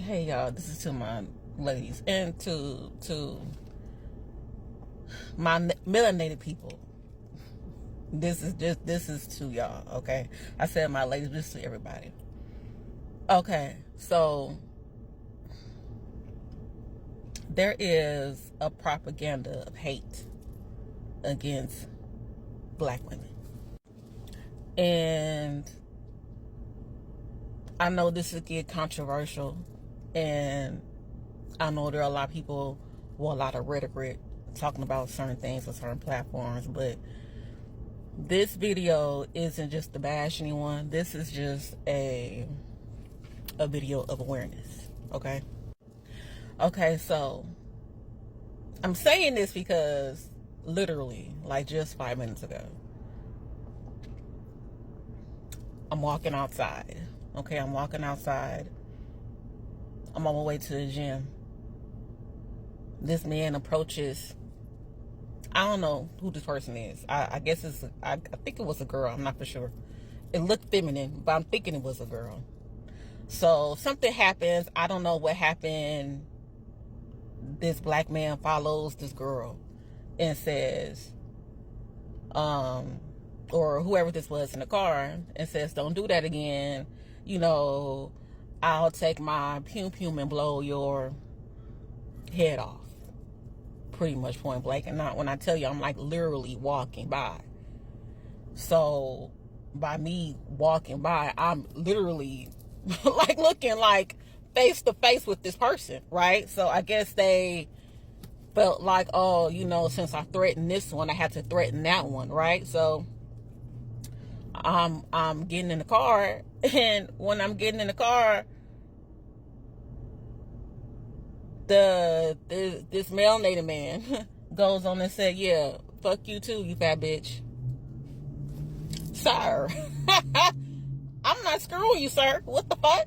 Hey y'all, this is to my ladies and to my melanated people. This is to y'all, okay? I said my ladies, this is to everybody. Okay, so there is a propaganda of hate against black women. And I know this is get controversial, and I know there are a lot of people with a lot of rhetoric talking about certain things on certain platforms, but this video isn't just to bash anyone. This is just a video of awareness, okay? Okay, so I'm saying this because literally, like just 5 minutes ago, I'm walking outside. Okay, I'm walking outside. I'm on my way to the gym. This man approaches. I don't know who this person is. I guess I think it was a girl. I'm not for sure. It looked feminine, but I'm thinking it was a girl. So something happens. I don't know what happened. This black man follows this girl and says, or whoever this was in the car, and says, "Don't do that again. You know, I'll take my pum and blow your head off." Pretty much point blank. And not when I tell you, I'm like literally walking by. So by me walking by, I'm literally like looking like face to face with this person, right? So I guess they felt like, oh, you know, since I threatened this one, I had to threaten that one, right? So I'm getting in the car, and when I'm getting in the car, this melanated man goes on and said, "Yeah, fuck you too, you fat bitch." Sir, I'm not screwing you, sir. What the fuck?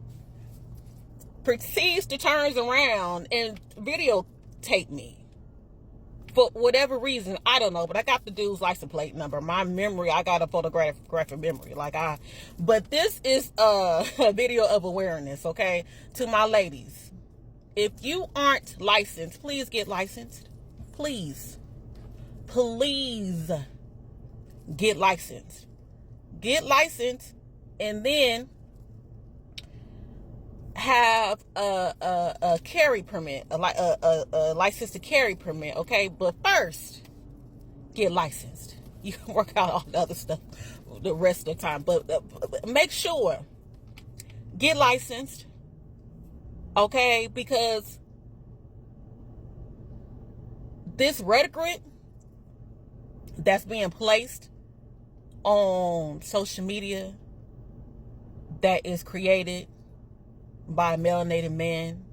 Proceeds to turns around and videotape me. For whatever reason, I don't know, but I got the dude's license plate number. My memory, I got a photographic memory. But this is a video of awareness, okay? To my ladies, if you aren't licensed, please get licensed. Please get licensed. Get licensed, and then have a carry permit, a license to carry permit, okay? But first, get licensed. You can work out all the other stuff the rest of the time, but make sure get licensed, okay? Because this rhetoric that's being placed on social media that is created by melanated men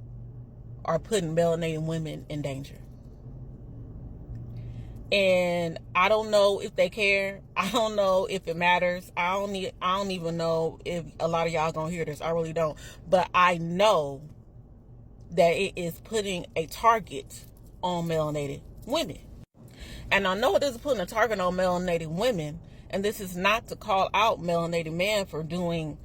are putting melanated women in danger. And I don't know if they care. I don't know if it matters. I don't even know if a lot of y'all gonna hear this. I really don't. But I know that it is putting a target on melanated women. And I know it is putting a target on melanated women. And this is not to call out melanated men for doing,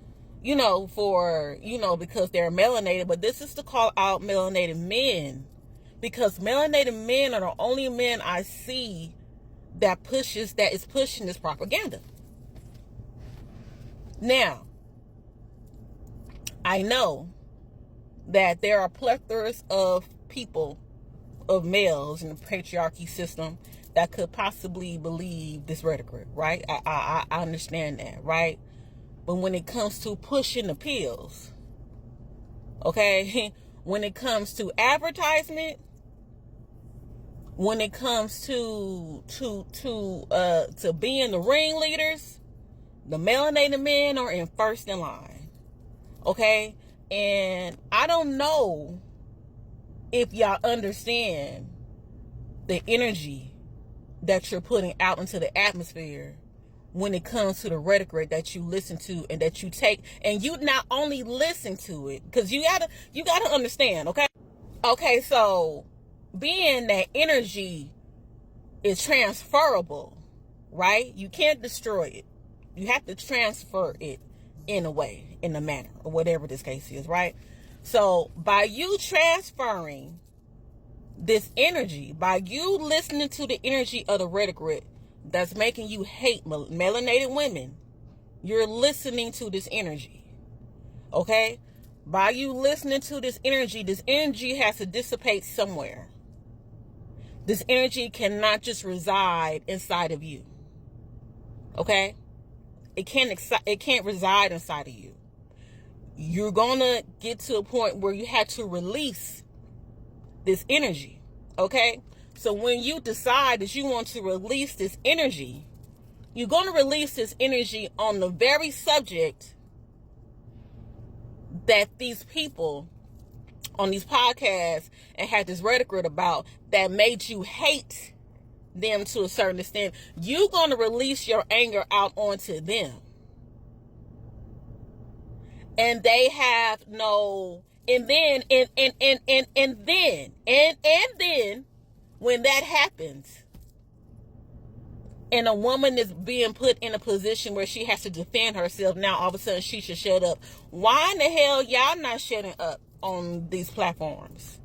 because they're melanated, but this is to call out melanated men, because melanated men are the only men I see that is pushing this propaganda. Now, I know that there are plethoras of people, of males in the patriarchy system that could possibly believe this rhetoric, right? I understand that, right? But when it comes to pushing the pills, okay, when it comes to advertisement, when it comes to being the ringleaders, the melanated men are in first in line, okay? And I don't know if y'all understand the energy that you're putting out into the atmosphere when it comes to the rhetoric that you listen to and that you take, and you not only listen to it, because you gotta understand, okay, so being that energy is transferable, right? You can't destroy it. You have to transfer it in a way, in a manner, or whatever this case is, right? So by you transferring this energy, by you listening to the energy of the rhetoric that's making you hate melanated women, you're listening to this energy. Okay? By you listening to this energy has to dissipate somewhere. This energy cannot just reside inside of you. Okay? It can't reside inside of you. You're gonna get to a point where you have to release this energy. Okay? So when you decide that you want to release this energy, you're gonna release this energy on the very subject that these people on these podcasts and had this rhetoric about that made you hate them to a certain extent. You're going to release your anger out onto them. And they have no, and then when that happens, and a woman is being put in a position where she has to defend herself, now all of a sudden she should shut up. Why in the hell y'all not shutting up on these platforms?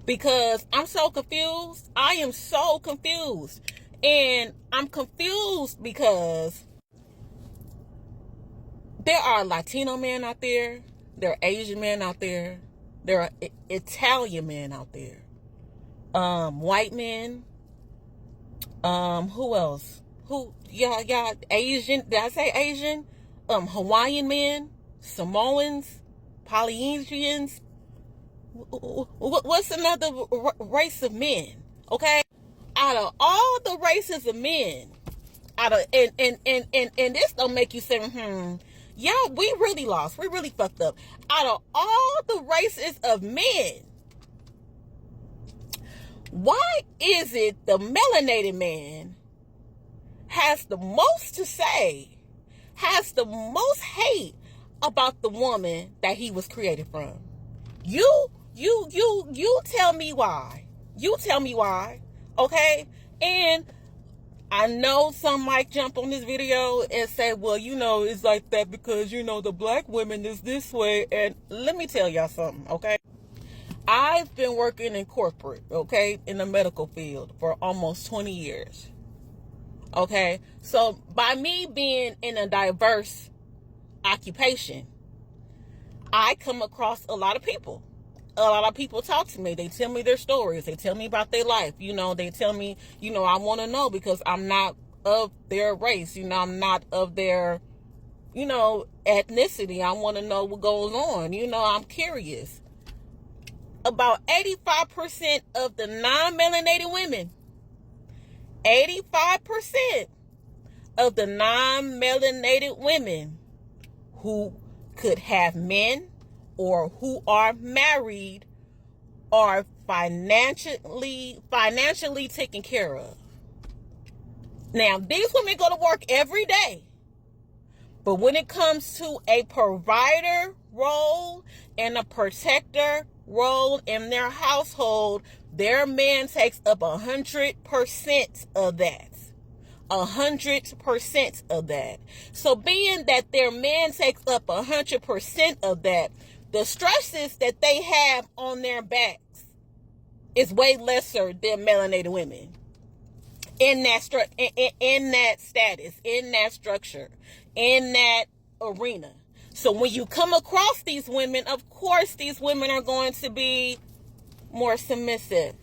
Because I'm so confused. I am so confused. And I'm confused because there are Latino men out there. There are Asian men out there. There are Italian men out there. White men. Who else? Y'all Asian? Did I say Asian? Hawaiian men, Samoans, Polynesians. What's another race of men? Okay, out of all the races of men, and this don't make you say, yeah, we really lost, we really fucked up. Out of all the races of men, why is it the melanated man has the most to say, has the most hate about the woman that he was created from? You tell me why. You tell me why. Okay? And I know some might jump on this video and say, well, it's like that because, the black women is this way. And let me tell y'all something, okay? I've been working in corporate, okay, in the medical field for almost 20 years. Okay? So by me being in a diverse occupation, I come across a lot of people. A lot of people talk to me. They tell me their stories. They tell me about their life. They tell me, I want to know because I'm not of their race. I'm not of their, ethnicity. I want to know what goes on. I'm curious. About 85% of the non-melanated women, 85% of the non-melanated women who could have men or who are married are financially taken care of. Now, these women go to work every day. But when it comes to a provider role and a protector role in their household, their man takes up 100% of that. 100% of that. So being that their man takes up 100% of that, the stresses that they have on their backs is way lesser than melanated women in that status, in that structure, in that arena. So when you come across these women, of course these women are going to be more submissive.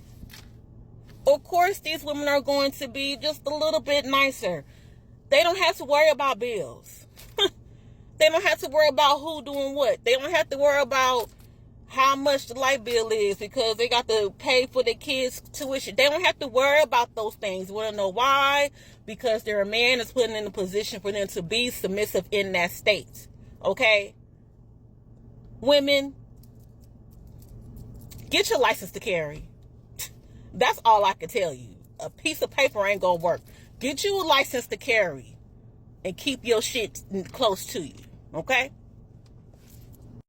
Of course these women are going to be just a little bit nicer. They don't have to worry about bills. They don't have to worry about who doing what. They don't have to worry about how much the light bill is because they got to pay for their kids' tuition. They don't have to worry about those things. You want to know why? Because their man is put in a position for them to be submissive in that state. Okay? Women, get your license to carry. That's all I can tell you. A piece of paper ain't gonna work. Get you a license to carry and keep your shit close to you. Okay?